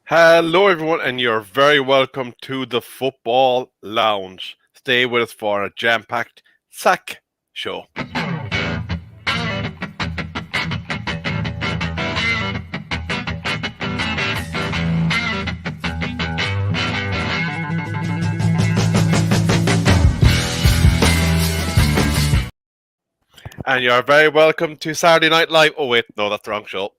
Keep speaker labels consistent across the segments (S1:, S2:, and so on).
S1: Hello, everyone, and you're very welcome to the Football Lounge. Stay with us for a jam-packed sack show. And you're very welcome to Saturday Night Live. Oh, wait, no, that's the wrong show.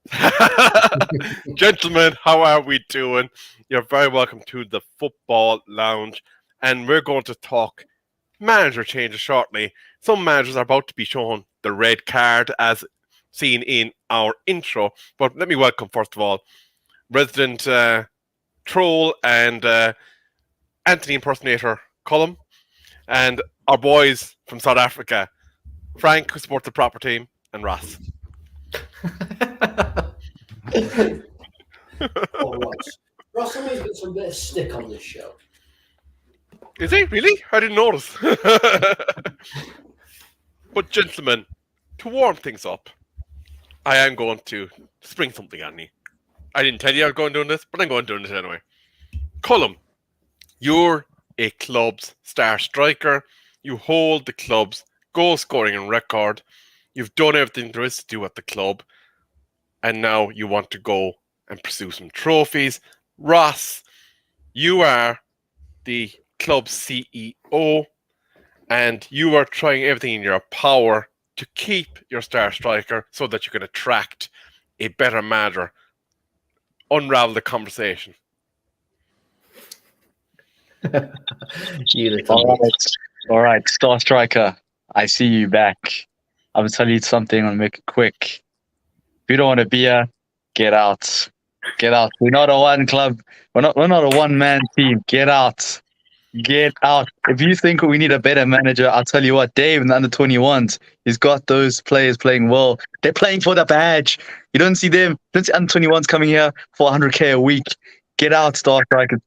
S1: Gentlemen, how are we doing? You're very welcome to the Football Lounge. And we're going to talk manager changes shortly. Some managers are about to be shown the red card as seen in our intro. But let me welcome, first of all, resident troll and Anthony impersonator Cullum, and our boys from South Africa, Frank, who supports the proper team, and Ross.
S2: Ross always gets some bit of stick on this show.
S1: Is he? Really? I didn't notice. But gentlemen, to warm things up, I am going to spring something on you. I didn't tell you I was going to do this, but I'm going to do this anyway. Cullum, you're a club's star striker. You hold the club's goal scoring and record. You've done everything there is to do at the club. And now you want to go and pursue some trophies. Ross, you are the club's CEO, and you are trying everything in your power to keep your star striker so that you can attract a better manager. Unravel the conversation.
S3: All right, star striker. I see you back. I'm gonna tell you something. I'm gonna make it quick. If you don't want to be here, get out. Get out. We're not a one club. We're not a one man team. Get out. Get out. If you think we need a better manager, I'll tell you what, Dave in the under 21s, he's got those players playing well. They're playing for the badge. You don't see them. You don't see under 21s coming here for 100K a week. Get out, star striker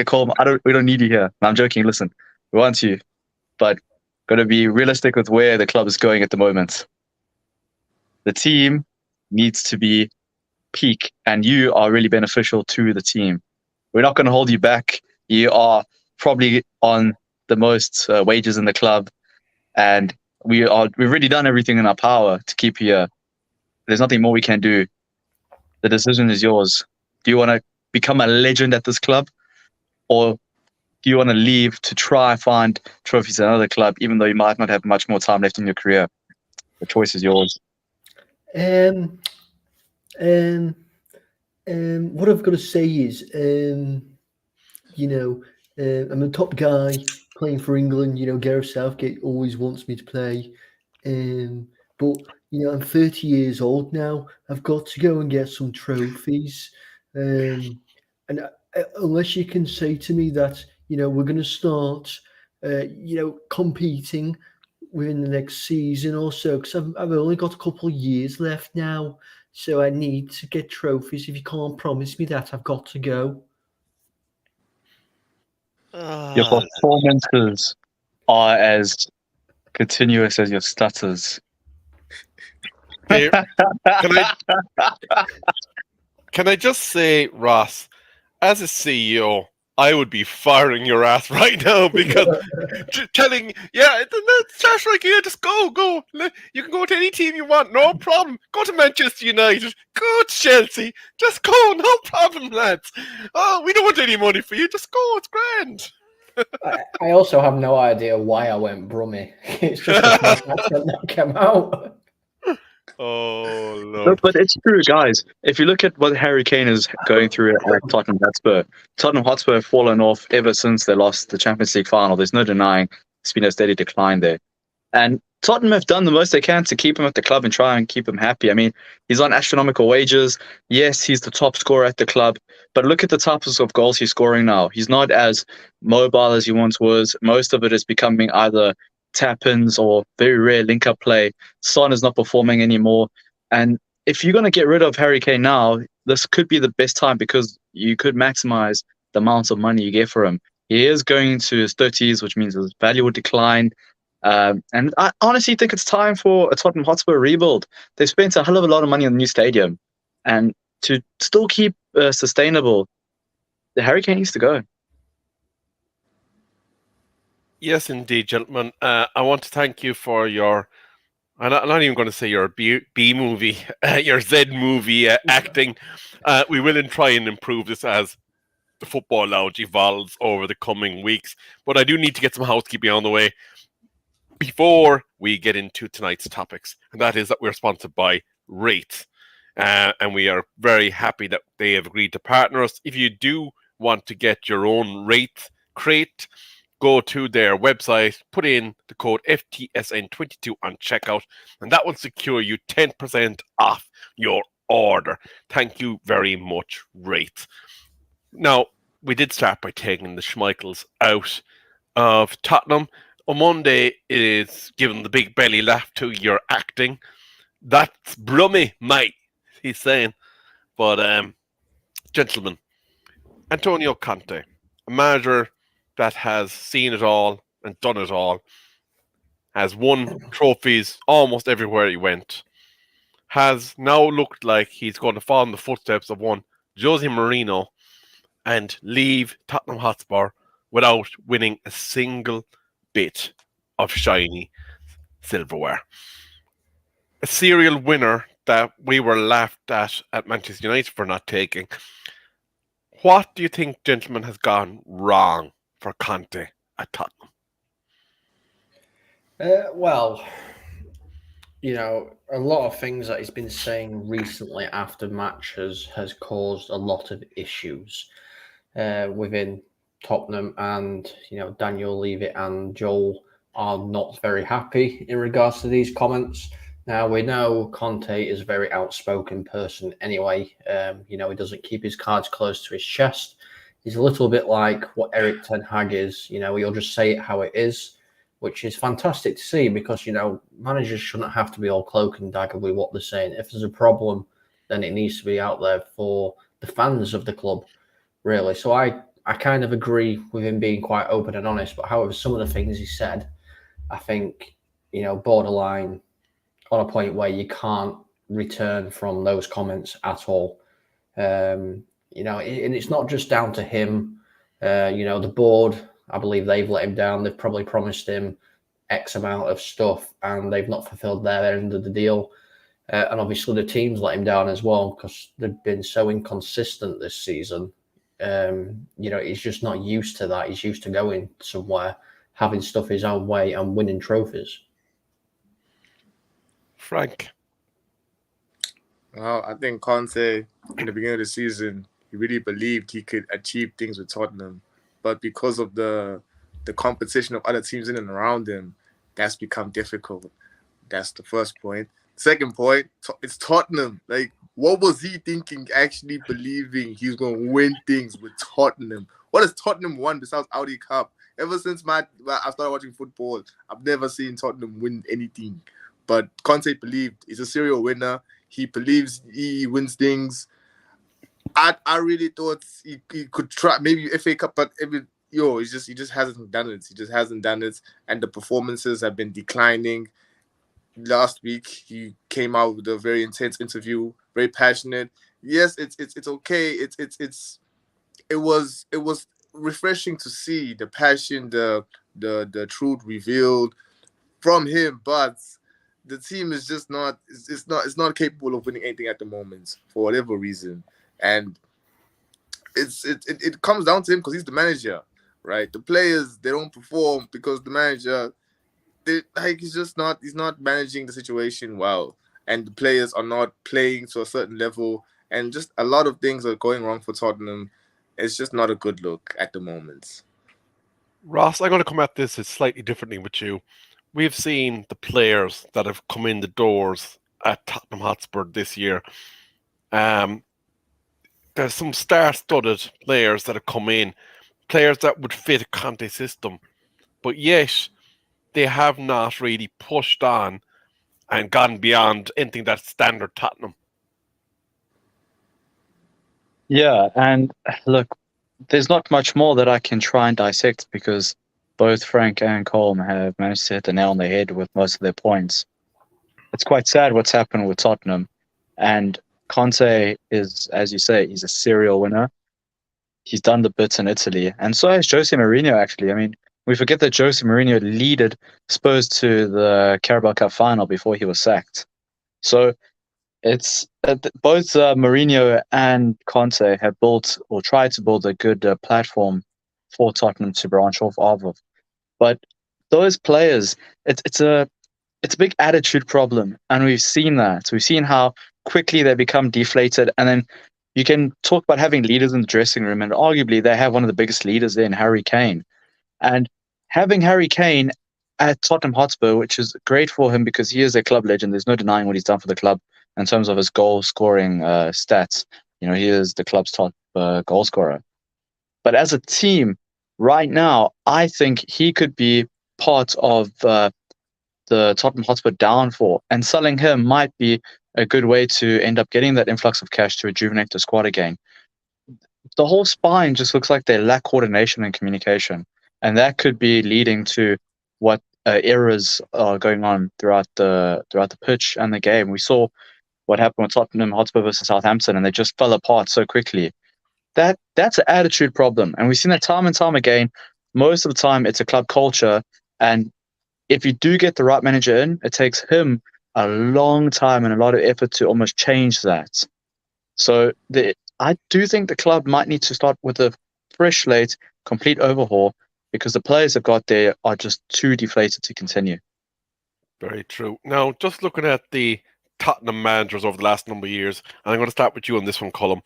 S3: Colm. We don't need you here. No, I'm joking. Listen, we want you, but got to be realistic with where the club is going at the moment. The team needs to be peak, and you are really beneficial to the team. We're not going to hold you back. You are probably on the most wages in the club, and we've already done everything in our power to keep you here. There's nothing more we can do. The decision is yours. Do you want to become a legend at this club, or do you want to leave to try find trophies at another club, even though you might not have much more time left in your career? The choice is yours.
S2: What I've got to say is, I'm a top guy playing for England. Gareth Southgate always wants me to play. But I'm 30 years old now. I've got to go and get some trophies. And unless you can say to me that, we're going to start, competing within the next season or so, because I've only got a couple of years left now. So I need to get trophies. If you can't promise me that, I've got to go.
S3: Your performances are as continuous as your stutters.
S1: Can I just say, Ross, as a CEO, I would be firing your ass right now because telling, star striker, just go. You can go to any team you want, no problem. Go to Manchester United, go to Chelsea, just go, no problem, lads. Oh, we don't want any money for you, just go, it's grand.
S2: I also have no idea why I went Brummy. It's just that came out.
S1: Oh, Lord.
S3: No, but it's true, guys. If you look at what Harry Kane is going through at Tottenham Hotspur have fallen off ever since they lost the Champions League final. There's no denying it's been a steady decline there. And Tottenham have done the most they can to keep him at the club and try and keep him happy. I mean, he's on astronomical wages. Yes, he's the top scorer at the club, but look at the types of goals he's scoring now. He's not as mobile as he once was. Most of it is becoming either tap-ins or very rare link-up play. Son is not performing anymore. And if you're going to get rid of Harry Kane now, this could be the best time because you could maximize the amount of money you get for him. He is going into his 30s, which means his value will decline. And I honestly think it's time for a Tottenham Hotspur rebuild. They've spent a hell of a lot of money on the new stadium. And to still keep sustainable, Harry Kane needs to go.
S1: Yes, indeed, gentlemen. I want to thank you for your. I'm not even going to say your B movie, your Z movie acting. We will try and improve this as the Football Lounge evolves over the coming weeks. But I do need to get some housekeeping on the way before we get into tonight's topics. And that is that we're sponsored by Rate. And we are very happy that they have agreed to partner us. If you do want to get your own Rate crate, go to their website, put in the code FTSN22 on checkout, and that will secure you 10% off your order. Thank you very much, Rate. Now, we did start by taking the Schmeichels out of Tottenham. On Monday, it is given the big belly laugh to your acting. That's brummy, mate, he's saying. But, gentlemen, Antonio Conte, a manager that has seen it all and done it all, has won trophies almost everywhere he went, has now looked like he's going to follow in the footsteps of one Jose Mourinho and leave Tottenham Hotspur without winning a single bit of shiny silverware. A serial winner that we were laughed at Manchester United for not taking. What do you think, gentlemen, has gone wrong for Conte at Tottenham?
S4: Well, a lot of things that he's been saying recently after matches has caused a lot of issues within Tottenham, and Daniel Levy and Joel are not very happy in regards to these comments. Now, we know Conte is a very outspoken person anyway. He doesn't keep his cards close to his chest. He's a little bit like what Eric Ten Hag is. He'll just say it how it is, which is fantastic to see because, managers shouldn't have to be all cloak and dagger with what they're saying. If there's a problem, then it needs to be out there for the fans of the club, really. So I kind of agree with him being quite open and honest. But however, some of the things he said, I think, borderline on a point where you can't return from those comments at all. And it's not just down to him. The board, I believe they've let him down. They've probably promised him X amount of stuff and they've not fulfilled their end of the deal. And obviously the team's let him down as well because they've been so inconsistent this season. He's just not used to that. He's used to going somewhere, having stuff his own way and winning trophies.
S1: Frank?
S5: Well, I think Conte, in the beginning of the season, he really believed he could achieve things with Tottenham. But because of the competition of other teams in and around him, that's become difficult. That's the first point. Second point, it's Tottenham. Like, what was he thinking, actually believing he was going to win things with Tottenham? What has Tottenham won besides Audi Cup? Ever since I started watching football, I've never seen Tottenham win anything. But Conte believed he's a serial winner. He believes he wins things. I really thought he could try maybe FA Cup, but he just hasn't done it. He just hasn't done it, and the performances have been declining. Last week he came out with a very intense interview, very passionate. Yes, it's okay. It was refreshing to see the passion, the truth revealed from him, but the team is just not. It's not capable of winning anything at the moment for whatever reason, and it comes down to him because he's the manager, right? The players, they don't perform because the manager, he's not managing the situation well, and the players are not playing to a certain level, and just a lot of things are going wrong for Tottenham. It's just not a good look at the moment.
S1: Ross, I'm going to come at this slightly differently with you. We've seen the players that have come in the doors at Tottenham Hotspur this year. There's some star-studded players that have come in, players that would fit a Conte system, but yet they have not really pushed on and gone beyond anything that's standard Tottenham.
S3: Yeah, and look, there's not much more that I can try and dissect because both Frank and Colm have managed to hit the nail on the head with most of their points. It's quite sad what's happened with Tottenham. And Conte is, as you say, he's a serial winner. He's done the bits in Italy, and so has Jose Mourinho. Actually, I mean, we forget that Jose Mourinho leaded Spurs to the Carabao Cup final before he was sacked. So it's both Mourinho and Conte have built or tried to build a good platform for Tottenham to branch off of. But those players, it's a big attitude problem, and we've seen that. We've seen how quickly they become deflated, and then you can talk about having leaders in the dressing room, and arguably they have one of the biggest leaders there in Harry Kane. And having Harry Kane at Tottenham Hotspur, which is great for him because he is a club legend. There's no denying what he's done for the club in terms of his goal scoring stats. You know, he is the club's top goal scorer. But as a team, right now, I think he could be part of the Tottenham Hotspur downfall, and selling him might be a good way to end up getting that influx of cash to rejuvenate the squad again. The whole spine just looks like they lack coordination and communication, and that could be leading to what errors are going on throughout the pitch and the game. We saw what happened with Tottenham Hotspur versus Southampton, and they just fell apart so quickly. That's an attitude problem, and we've seen that time and time again. Most of the time, it's a club culture, and if you do get the right manager in, it takes him a long time and a lot of effort to almost change that. So I do think the club might need to start with a fresh slate, complete overhaul, because the players they've got there are just too deflated to continue.
S1: Very true. Now, just looking at the Tottenham managers over the last number of years, and I'm going to start with you on this one, Colm.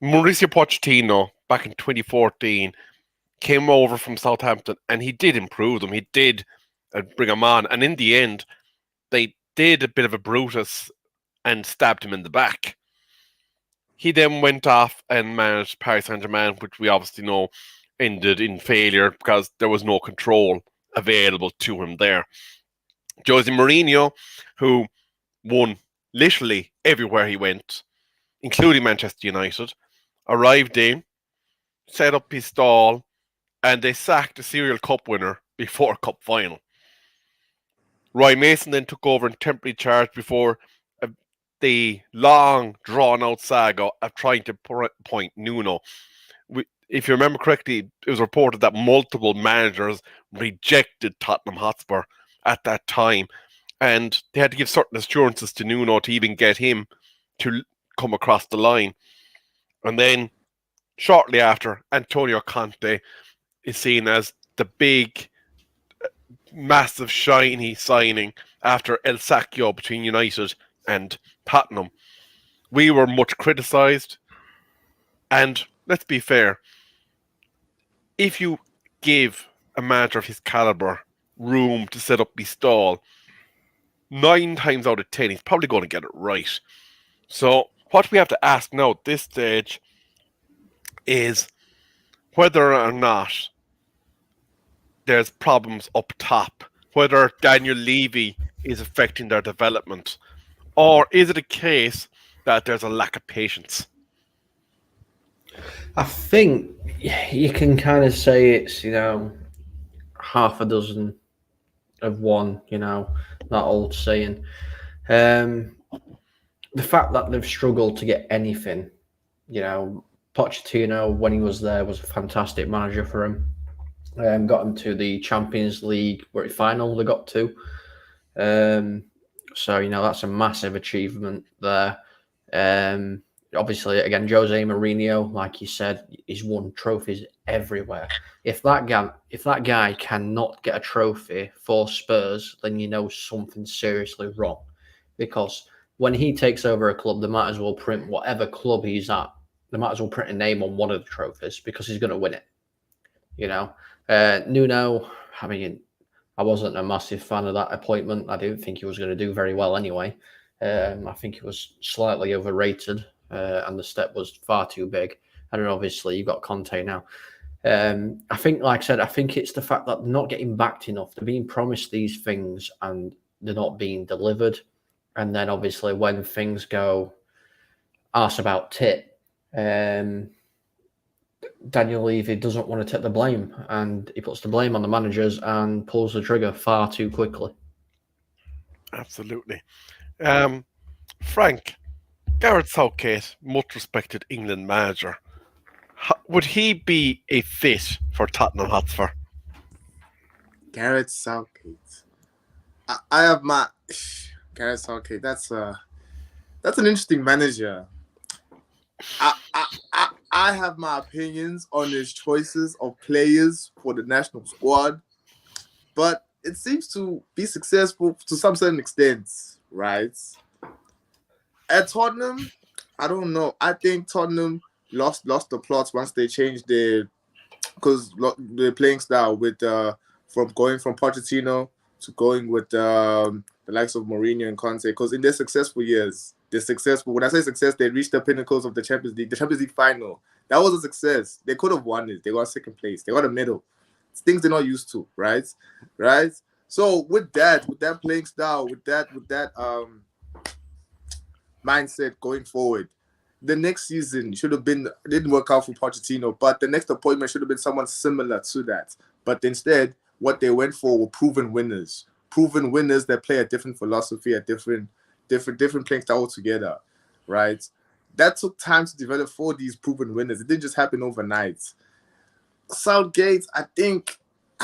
S1: Mauricio Pochettino, back in 2014, came over from Southampton, and he did improve them. He did bring them on, and in the end, they did a bit of a Brutus and stabbed him in the back. He then went off and managed Paris Saint-Germain, which we obviously know ended in failure because there was no control available to him there. Jose Mourinho, who won literally everywhere he went, including Manchester United, arrived in, set up his stall, and they sacked the serial cup winner before cup final. Roy Mason then took over in temporary charge before the long, drawn-out saga of trying to appoint Nuno. If you remember correctly, it was reported that multiple managers rejected Tottenham Hotspur at that time, and they had to give certain assurances to Nuno to even get him to come across the line. And then, shortly after, Antonio Conte is seen as the big, massive, shiny signing after El Sacchio between United and Tottenham. We were much criticised, and let's be fair, if you give a manager of his calibre room to set up his stall, 9 times out of 10 he's probably going to get it right. So what we have to ask now at this stage is whether or not there's problems up top, whether Daniel Levy is affecting their development, or is it a case that there's a lack of patience?
S4: I think you can kind of say it's, half a dozen of one, that old saying. The fact that they've struggled to get anything, Pochettino, when he was there, was a fantastic manager for him. Got him to the Champions League final they got to. So, that's a massive achievement there. Obviously, again, Jose Mourinho, like you said, he's won trophies everywhere. If that guy cannot get a trophy for Spurs, then something's seriously wrong. Because when he takes over a club, they might as well print whatever club he's at. They might as well print a name on one of the trophies because he's going to win it. Nuno, I mean, I wasn't a massive fan of that appointment. I didn't think he was going to do very well anyway. I think he was slightly overrated, and the step was far too big. And then obviously you've got Conte now. I think, like I said, I think it's the fact that they're not getting backed enough. They're being promised these things and they're not being delivered. And then obviously when things go arse about tit, Daniel Levy doesn't want to take the blame, and he puts the blame on the managers and pulls the trigger far too quickly.
S1: Absolutely. Frank, Gareth Southgate, much respected England manager. would he be a fit for Tottenham Hotspur?
S5: Gareth Southgate. I have my Gareth Southgate. That's an interesting manager. I have my opinions on his choices of players for the national squad, but it seems to be successful to some certain extent, right? At Tottenham, I don't know. I think Tottenham lost the plot once they changed because the playing style with from going from Pochettino to going with the likes of Mourinho and Conte. Because in their successful years, they're successful. When I say success, they reached the pinnacles of the Champions League. The Champions League final, that was a success. They could have won it. They got second place. They got a medal. It's things they're not used to, right? Right. So with that playing style, with that mindset going forward, the next season didn't work out for Pochettino, but the next appointment should have been someone similar to that. But instead, what they went for were proven winners that play a different philosophy, a different playing style altogether, right? That took time to develop for these proven winners. It didn't just happen overnight. Southgate, I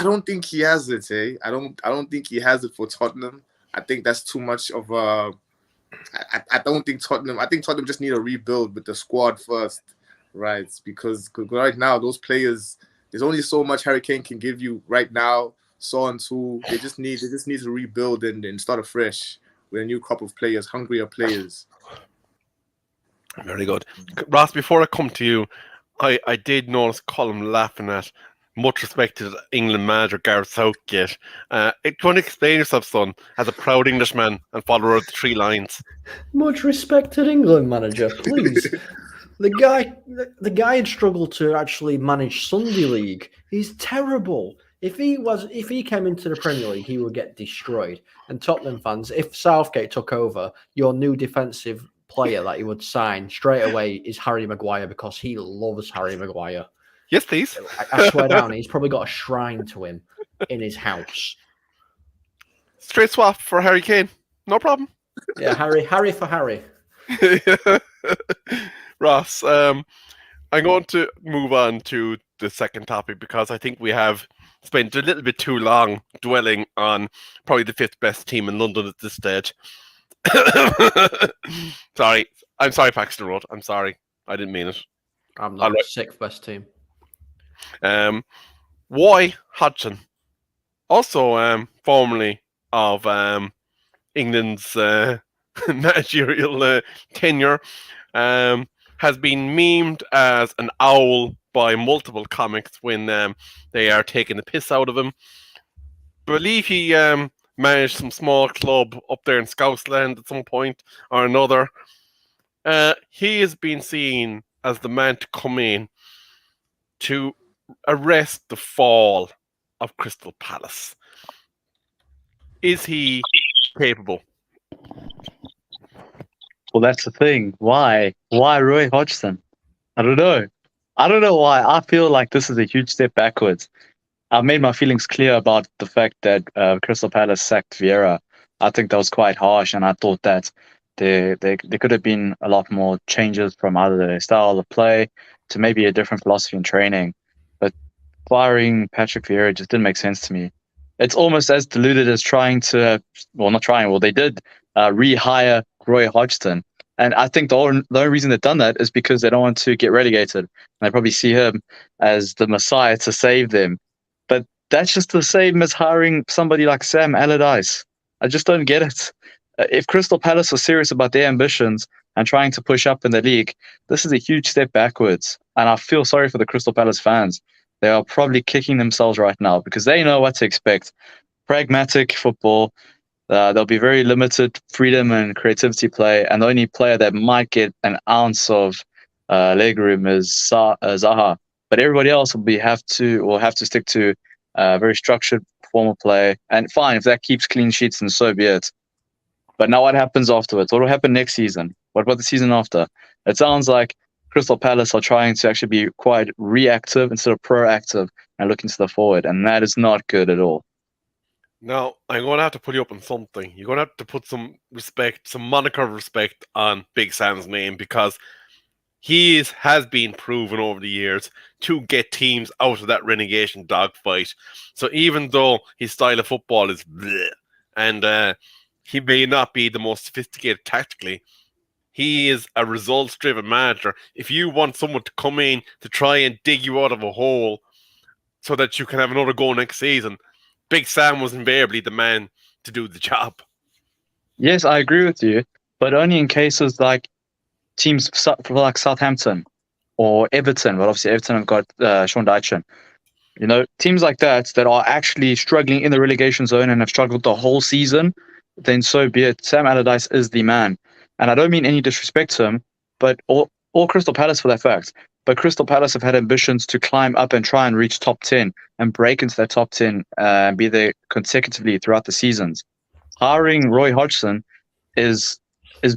S5: don't think he has it. I don't think he has it for Tottenham. I think that's too much of a. I don't think Tottenham. I think Tottenham just need a rebuild with the squad first, right? Because right now those players, there's only so much Harry Kane can give you right now. Son too. They just need to rebuild and start afresh with a new crop of players, hungrier players.
S1: Very good, Ross. Before I come to you, I did notice Colm laughing at much respected England manager Gareth Southgate. Do you want to explain yourself, son, as a proud Englishman and follower of the three lions?
S4: Much respected England manager, please. The guy had struggled to actually manage Sunday League. He's terrible. If he came into the Premier League, he would get destroyed. And Tottenham fans, if Southgate took over, your new defensive player that he would sign straight away is Harry Maguire, because he loves Harry Maguire.
S1: Yes, please.
S4: I swear down, he's probably got a shrine to him in his house.
S1: Straight swap for Harry Kane. No problem.
S4: Yeah, Harry for Harry.
S1: Ross, I'm going to move on to the second topic because I think we have spent a little bit too long dwelling on probably the fifth best team in London at this stage. Sorry. I'm sorry, Paxton Road. I'm sorry. I didn't mean it.
S4: I'm not the sixth best team.
S1: Roy Hodgson, also formerly of England's managerial tenure, has been memed as an owl by multiple comics when they are taking the piss out of him. Believe he managed some small club up there in Scousland at some point or another. He has been seen as the man to come in to arrest the fall of Crystal Palace. Is he capable?
S3: Well, that's the thing. Why Roy Hodgson? I don't know. I don't know why. I feel like this is a huge step backwards. I've made my feelings clear about the fact that Crystal Palace sacked Vieira. I think that was quite harsh, and I thought that there could have been a lot more changes from either their style of play to maybe a different philosophy in training. But firing Patrick Vieira just didn't make sense to me. It's almost as deluded as trying to, they did rehire Roy Hodgson. And I think the only reason they've done that is because they don't want to get relegated. And they probably see him as the Messiah to save them. But that's just the same as hiring somebody like Sam Allardyce. I just don't get it. If Crystal Palace was serious about their ambitions and trying to push up in the league, this is a huge step backwards. And I feel sorry for the Crystal Palace fans. They are probably kicking themselves right now because they know what to expect. Pragmatic football. There'll be very limited freedom and creativity play, and the only player that might get an ounce of leg room is Zaha. But everybody else will have to stick to very structured formal play. And fine, if that keeps clean sheets, then so be it. But now what happens afterwards? What will happen next season? What about the season after? It sounds like Crystal Palace are trying to actually be quite reactive instead of proactive and looking to the forward, and that is not good at all.
S1: Now, I'm going to have to put you up on something. You're going to have to put some respect, some moniker of respect on Big Sam's name, because has been proven over the years to get teams out of that relegation dogfight. So even though his style of football is bleh, and he may not be the most sophisticated tactically, he is a results-driven manager. If you want someone to come in to try and dig you out of a hole so that you can have another go next season, Big Sam was invariably the man to do the job.
S3: Yes, I agree with you, but only in cases like teams like Southampton or Everton. But obviously, Everton have got Sean Dyche. Teams like that are actually struggling in the relegation zone and have struggled the whole season, then so be it. Sam Allardyce is the man. And I don't mean any disrespect to him, but or Crystal Palace for that fact. But Crystal Palace have had ambitions to climb up and try and reach top 10 and break into that top 10 and be there consecutively throughout the seasons. Hiring Roy Hodgson is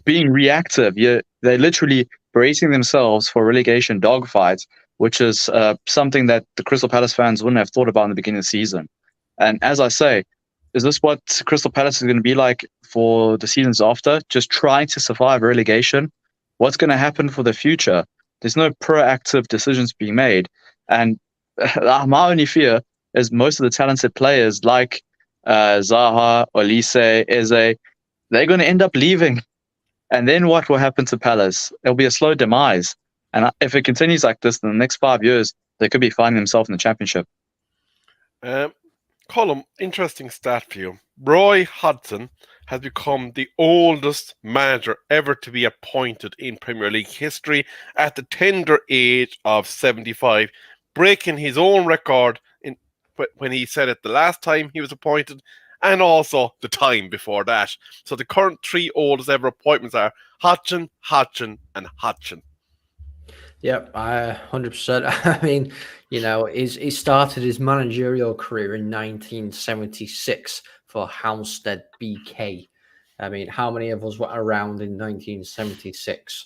S3: being reactive. They're literally bracing themselves for relegation dogfights, which is something that the Crystal Palace fans wouldn't have thought about in the beginning of the season. And as I say, is this what Crystal Palace is going to be like for the seasons after? Just trying to survive relegation? What's going to happen for the future? There's no proactive decisions being made. And my only fear is most of the talented players like Zaha, Olise, Eze, they're going to end up leaving. And then what will happen to Palace? It'll be a slow demise. And if it continues like this in the next 5 years, they could be finding themselves in the championship.
S1: Colm, interesting stat for you. Roy Hodgson has become the oldest manager ever to be appointed in Premier League history at the tender age of 75, breaking his own record when he said it the last time he was appointed and also the time before that. So the current three oldest ever appointments are Hodgson, and Hodgson.
S4: Yep, 100%. I mean, he started his managerial career in 1976 for Halstead BK. I mean, how many of us were around in 1976?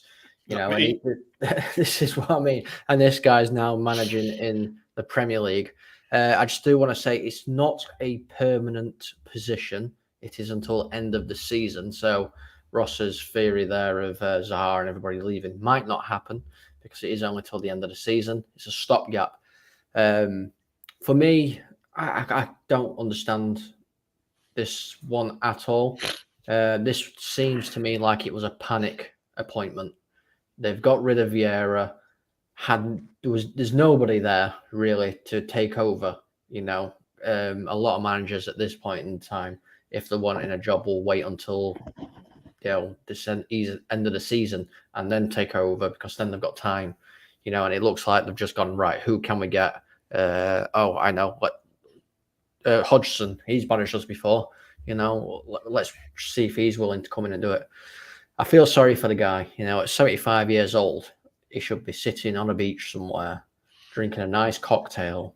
S4: This is what I mean. And this guy's now managing in the Premier League. I just do want to say it's not a permanent position. It is until end of the season. So Ross's theory there of Zaha and everybody leaving might not happen because it is only till the end of the season. It's a stopgap. For me, I don't understand this one at all. This seems to me like it was a panic appointment. They've got rid of Vieira. There's nobody there really to take over. A lot of managers at this point in time, if they're wanting a job, will wait until the end of the season and then take over because then they've got time. And it looks like they've just gone right. Who can we get? I know. Hodgson. He's managed us before. Let's see if he's willing to come in and do it. I feel sorry for the guy. At 75 years old, he should be sitting on a beach somewhere, drinking a nice cocktail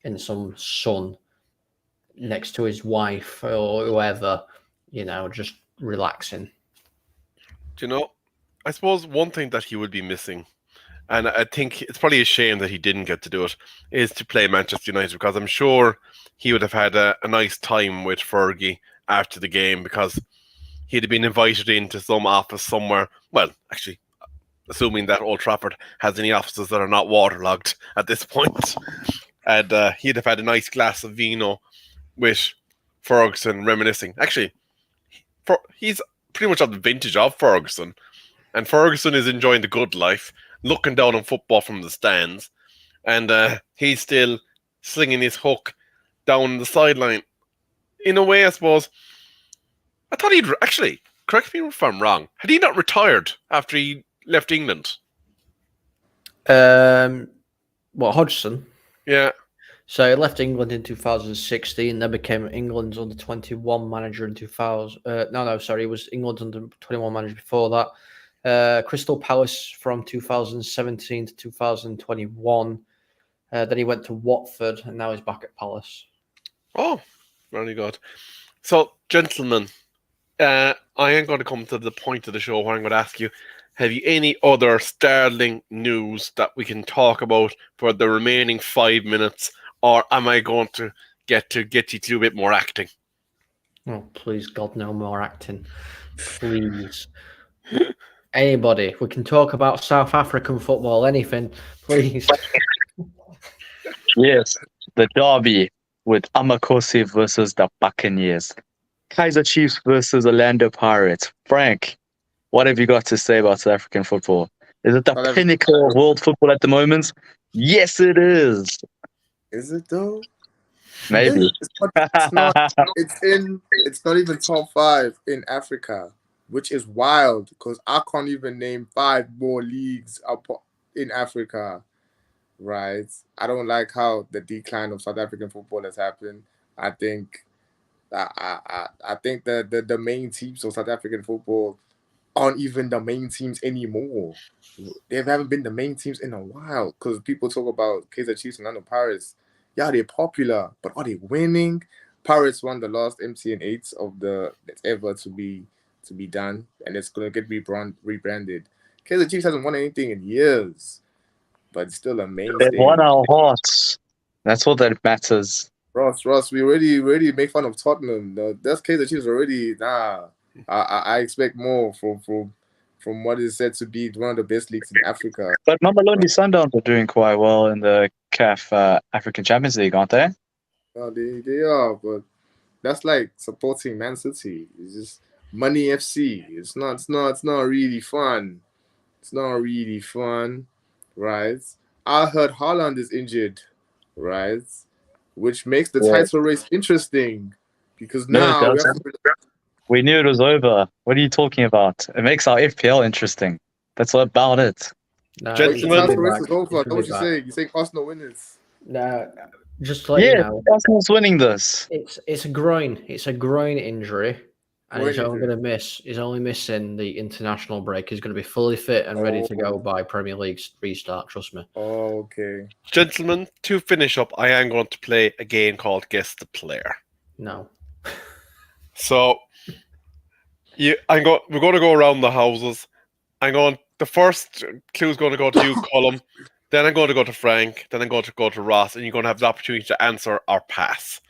S4: in some sun next to his wife or whoever, just relaxing.
S1: I suppose one thing that he would be missing, and I think it's probably a shame that he didn't get to do it, is to play Manchester United, because I'm sure he would have had a nice time with Fergie after the game, because he'd have been invited into some office somewhere. Well, actually, assuming that Old Trafford has any offices that are not waterlogged at this point. And he'd have had a nice glass of vino with Ferguson reminiscing. Actually, he's pretty much of the vintage of Ferguson. And Ferguson is enjoying the good life, looking down on football from the stands. And he's still slinging his hook down the sideline. In a way, I suppose, I thought he'd... Actually, correct me if I'm wrong. Had he not retired after he left England?
S4: Hodgson?
S1: Yeah.
S4: So he left England in 2016, then became England's under-21 manager in 2000. He was England's under-21 manager before that. Crystal Palace from 2017 to 2021. Then he went to Watford, and now he's back at Palace.
S1: Oh, very good. So, gentlemen, I am going to come to the point of the show where I'm going to ask you, have you any other startling news that we can talk about for the remaining 5 minutes, or am I going to get you to do a bit more acting?
S4: Oh, please, God, no more acting. Please. Anybody. We can talk about South African football, anything, please.
S3: Yes, the derby with Amakosi versus the Buccaneers. Kaiser Chiefs versus Orlando Pirates. Frank, what have you got to say about South African football? Is it the
S5: South African
S3: pinnacle of world football at the moment? Yes, it is.
S5: Is it though?
S3: Maybe.
S5: It's not. It's not even top 5 in Africa, which is wild because I can't even name 5 more leagues in Africa. Right? I don't like how the decline of South African football has happened. I think I think that the main teams of South African football aren't even the main teams anymore. They haven't been the main teams in a while because people talk about Kaizer Chiefs and Orlando Pirates. Yeah, they're popular, but are they winning? Pirates won the last MTN 8 of that's ever to be done, and it's gonna get rebranded. Kaizer Chiefs hasn't won anything in years, but it's still a
S3: They've
S5: mainstay.
S3: won our hearts. That's all that matters.
S5: Ross, we already make fun of Tottenham. That's Kaizer Chiefs already. Nah, I expect more from what is said to be one of the best leagues in Africa.
S3: But Mamelodi Sundowns are doing quite well in the CAF African Champions League, aren't they?
S5: They are, but that's like supporting Man City. It's just money FC. It's not really fun. It's not really fun, right? I heard Haaland is injured, right? Which makes the title race interesting because now
S3: we knew it was over. What are you talking about? It makes our FPL interesting. That's all about it.
S4: No,
S5: the
S1: Gentlemen,
S5: title race is over. What you saying? You saying Arsenal winners?
S4: No, just to let you know,
S3: Arsenal's winning this.
S4: it's a groin injury, and
S5: Groin
S4: he's only
S5: injury.
S4: going to miss. He's only missing the international break. He's going to be fully fit and ready to go by Premier League restart. Trust me.
S5: Oh, okay.
S1: Gentlemen, to finish up, I am going to play a game called Guess the Player.
S4: No.
S1: So, we're going to go around the houses. The first clue is going to go to you, Colm. Then I'm going to go to Frank. Then I'm going to go to Ross, and you're going to have the opportunity to answer or pass.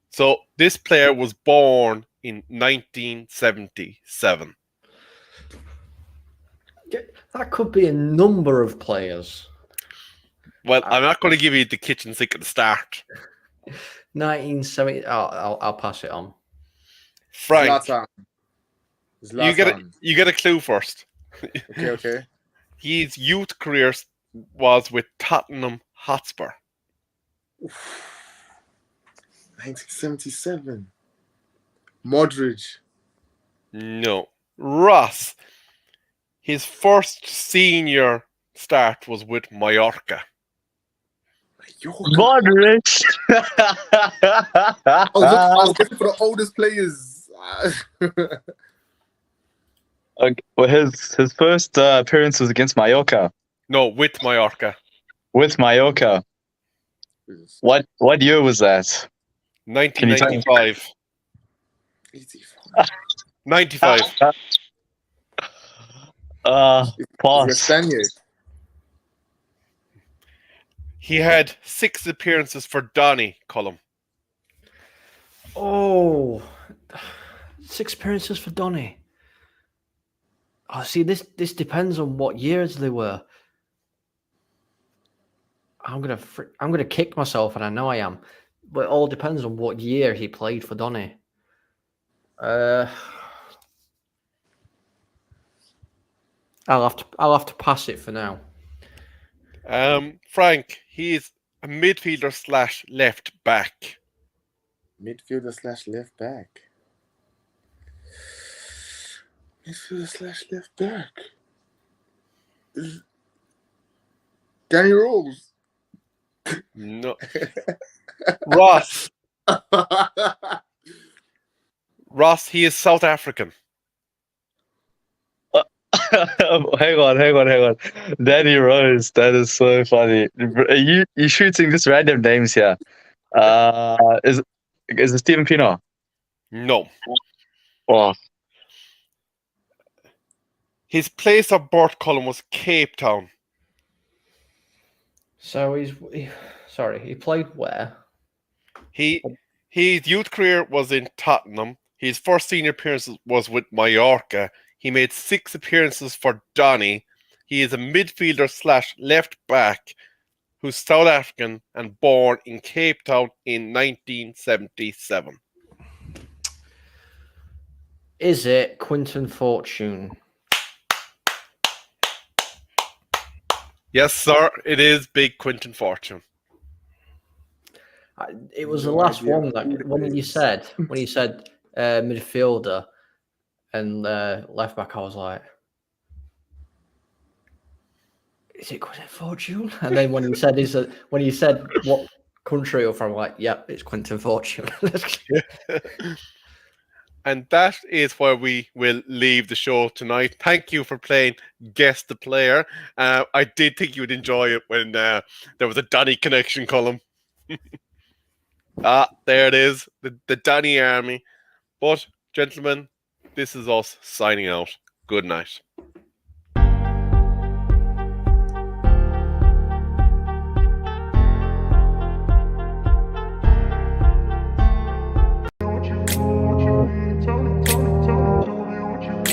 S1: So, this player was born in 1977.
S4: That could be a number of players.
S1: Well, I'm not going to give you the kitchen sink at the start.
S4: 1970. I'll pass it on.
S1: Frank,
S5: Zlatan.
S1: you get a clue first.
S5: Okay.
S1: His youth career was with Tottenham Hotspur.
S5: 1977. Modric.
S1: No. Ross, his first senior start was with Mallorca.
S3: Modric.
S5: I was looking for the oldest players.
S3: Well, his first appearance was against Mallorca.
S1: No, with Mallorca.
S3: With Mallorca. What year was that?
S1: 1995. 95.
S3: Pass.
S5: Spaniard.
S1: He had 6 appearances for Donny, Colm.
S4: Oh, 6 appearances for Donny. Oh, see, this depends on what years they were. I'm gonna kick myself, and I know I am, but it all depends on what year he played for Donny. I'll have to pass it for now.
S1: Frank, he's a midfielder / left back.
S5: Midfielder / left back. Midfielder / left back. Danny Rose.
S1: No. Ross, he is South African.
S3: Hang on. Danny Rose, that is so funny. You shooting just random names here. Is it Stephen Pienaar?
S1: No.
S3: Oh,
S1: His place of birth, Colm, was Cape Town.
S4: So he played where?
S1: His youth career was in Tottenham. His first senior appearance was with Mallorca. He made 6 appearances for Donny. He is a midfielder / left back who's South African and born in Cape Town in 1977.
S4: Is it Quinton Fortune?
S1: Yes, sir. It is Big Quinton Fortune.
S4: It was
S5: No
S4: the last
S5: idea
S4: one
S5: who
S4: that
S5: that
S4: when you
S5: is.
S4: said midfielder and left back, I was like, is it Quinton Fortune? And then when you said what country you're from, like, yep, it's Quinton Fortune.
S1: And that is where we will leave the show tonight. Thank you for playing Guess the Player. I did think you would enjoy it when there was a Donny connection column. There it is, the Donny Army. But, gentlemen, this is us signing out. Good night.